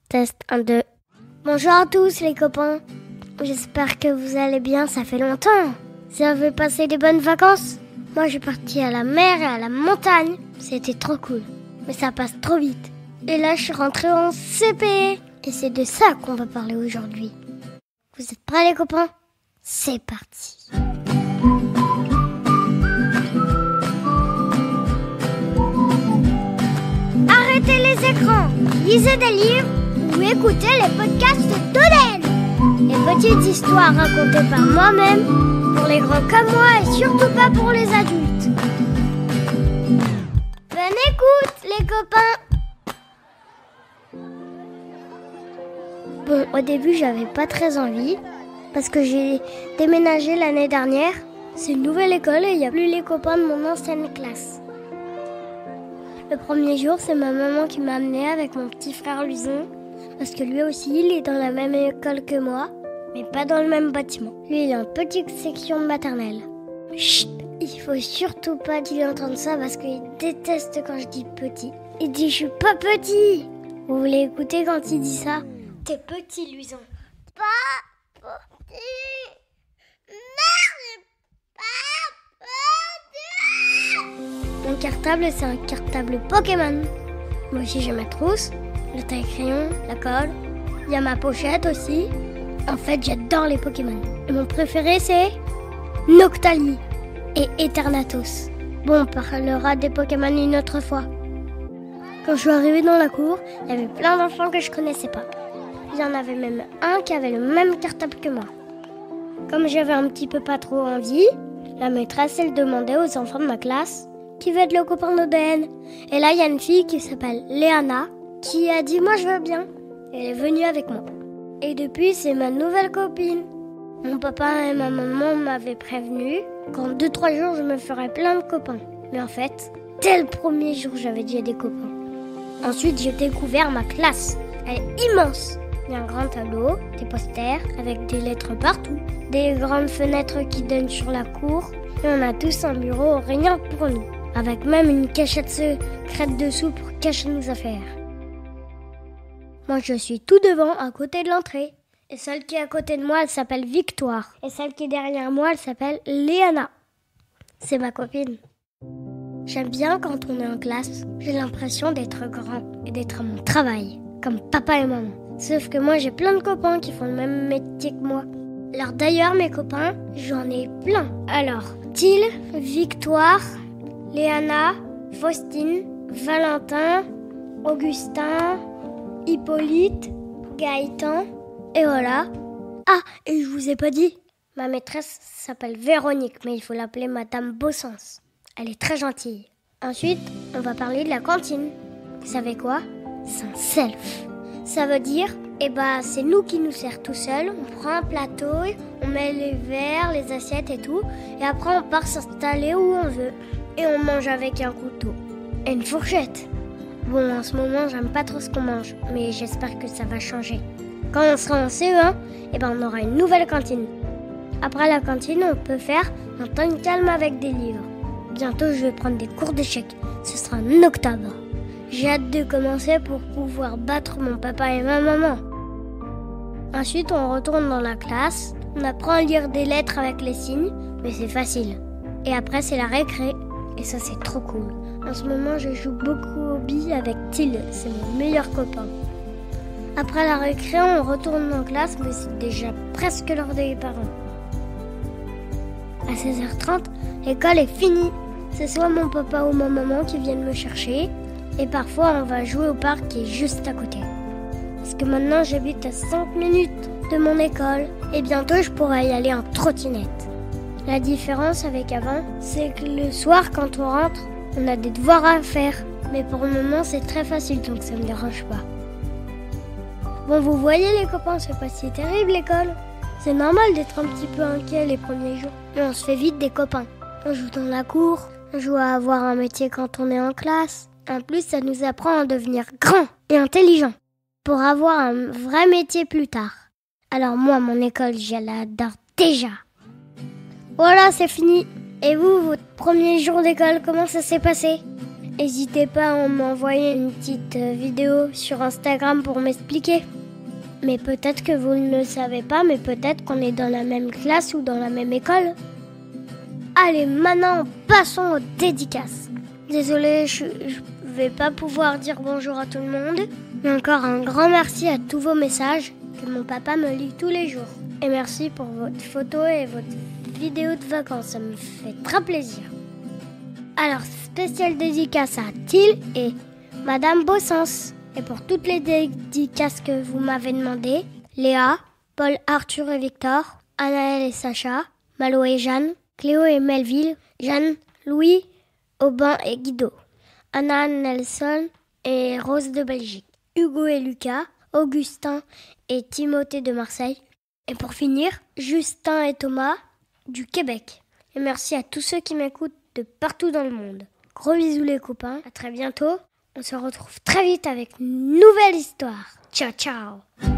Test 1, 2. Bonjour à tous les copains. J'espère que vous allez bien, ça fait longtemps. Vous avez passé des bonnes vacances? Moi je suis partie à la mer et à la montagne. C'était trop cool. Mais ça passe trop vite. Et là je suis rentrée en CP. Et c'est de ça qu'on va parler aujourd'hui. Vous êtes prêts les copains? C'est parti. Arrêtez les écrans, lisez des livres ou écoutez les podcasts d'Oden. Les petites histoires racontées par moi-même, pour les grands comme moi et surtout pas pour les adultes. Bonne écoute les copains. Bon, au début j'avais pas très envie parce que j'ai déménagé l'année dernière. C'est une nouvelle école et il n'y a plus les copains de mon ancienne classe. Le premier jour, c'est ma maman qui m'a amenée avec mon petit frère Luison. Parce que lui aussi, il est dans la même école que moi, mais pas dans le même bâtiment. Lui, il est en petite section maternelle. Chut, il faut surtout pas qu'il entende ça parce qu'il déteste quand je dis petit. Il dit, je suis pas petit. Vous voulez écouter quand il dit ça? T'es petit, Luison. Pas petit. Mon cartable, c'est un cartable Pokémon. Moi aussi, j'ai ma trousse, le taille-crayon, la colle. Il y a ma pochette aussi. En fait, j'adore les Pokémon. Et mon préféré, c'est Noctali et Eternatus. Bon, on parlera des Pokémon une autre fois. Quand je suis arrivée dans la cour, il y avait plein d'enfants que je connaissais pas. Il y en avait même un qui avait le même cartable que moi. Comme j'avais un petit peu pas trop envie, la maîtresse, elle demandait aux enfants de ma classe qui veut être le copain d'Oden. Et là, il y a une fille qui s'appelle Léana qui a dit « Moi, je veux bien ». Elle est venue avec moi. Et depuis, c'est ma nouvelle copine. Mon papa et ma maman m'avaient prévenu qu'en 2-3 jours, je me ferais plein de copains. Mais en fait, dès le premier jour, j'avais déjà des copains. Ensuite, j'ai découvert ma classe. Elle est immense. Il y a un grand tableau, des posters avec des lettres partout, des grandes fenêtres qui donnent sur la cour. Et on a tous un bureau rien pour nous, avec même une cachette secrète dessous pour cacher nos affaires. Moi, je suis tout devant, à côté de l'entrée. Et celle qui est à côté de moi, elle s'appelle Victoire. Et celle qui est derrière moi, elle s'appelle Léana. C'est ma copine. J'aime bien quand on est en classe. J'ai l'impression d'être grand et d'être à mon travail, comme papa et maman. Sauf que moi, j'ai plein de copains qui font le même métier que moi. Alors d'ailleurs, mes copains, j'en ai plein. Alors, Thiel, Victoire, Léana, Faustine, Valentin, Augustin, Hippolyte, Gaëtan, et voilà. Ah, et je vous ai pas dit, ma maîtresse s'appelle Véronique, mais il faut l'appeler Madame Bossens. Elle est très gentille. Ensuite, on va parler de la cantine. Vous savez quoi? C'est un self. Ça veut dire, c'est nous qui nous sert tout seul. On prend un plateau, on met les verres, les assiettes et tout. Et après, on part s'installer où on veut. Et on mange avec un couteau. Et une fourchette. Bon, en ce moment, j'aime pas trop ce qu'on mange. Mais j'espère que ça va changer. Quand on sera en CE1, on aura une nouvelle cantine. Après la cantine, on peut faire un temps calme avec des livres. Bientôt, je vais prendre des cours d'échecs. Ce sera en octobre. J'ai hâte de commencer pour pouvoir battre mon papa et ma maman. Ensuite, on retourne dans la classe. On apprend à lire des lettres avec les signes, mais c'est facile. Et après, c'est la récré. Et ça, c'est trop cool. En ce moment, je joue beaucoup aux billes avec Thiel. C'est mon meilleur copain. Après la récré, on retourne en classe, mais c'est déjà presque l'heure des parents. À 16h30, l'école est finie. C'est soit mon papa ou ma maman qui viennent me chercher. Et parfois, on va jouer au parc qui est juste à côté. Parce que maintenant, j'habite à 5 minutes de mon école. Et bientôt, je pourrai y aller en trottinette. La différence avec avant, c'est que le soir, quand on rentre, on a des devoirs à faire. Mais pour le moment, c'est très facile, donc ça me dérange pas. Bon, vous voyez les copains, c'est pas si terrible l'école. C'est normal d'être un petit peu inquiet les premiers jours. Mais on se fait vite des copains. On joue dans la cour, on joue à avoir un métier quand on est en classe. En plus, ça nous apprend à devenir grand et intelligent pour avoir un vrai métier plus tard. Alors moi, mon école, je l'adore déjà. Voilà, c'est fini. Et vous, votre premier jour d'école, comment ça s'est passé? N'hésitez pas à m'envoyer une petite vidéo sur Instagram pour m'expliquer. Mais peut-être que vous ne le savez pas, mais peut-être qu'on est dans la même classe ou dans la même école. Allez, maintenant, passons aux dédicaces. Désolée, je vais pas pouvoir dire bonjour à tout le monde. Mais encore un grand merci à tous vos messages que mon papa me lit tous les jours. Et merci pour votre photo et votre vidéo de vacances, ça me fait très plaisir. Alors, spéciale dédicace à Thiel et Madame Bossens. Et pour toutes les dédicaces que vous m'avez demandé, Léa, Paul, Arthur et Victor, Anaël et Sacha, Malo et Jeanne, Cléo et Melville, Jeanne, Louis, Aubin et Guido, Anna, Nelson et Rose de Belgique, Hugo et Lucas, Augustin et Timothée de Marseille. Et pour finir, Justin et Thomas du Québec. Et merci à tous ceux qui m'écoutent de partout dans le monde. Gros bisous les copains, à très bientôt. On se retrouve très vite avec une nouvelle histoire. Ciao, ciao!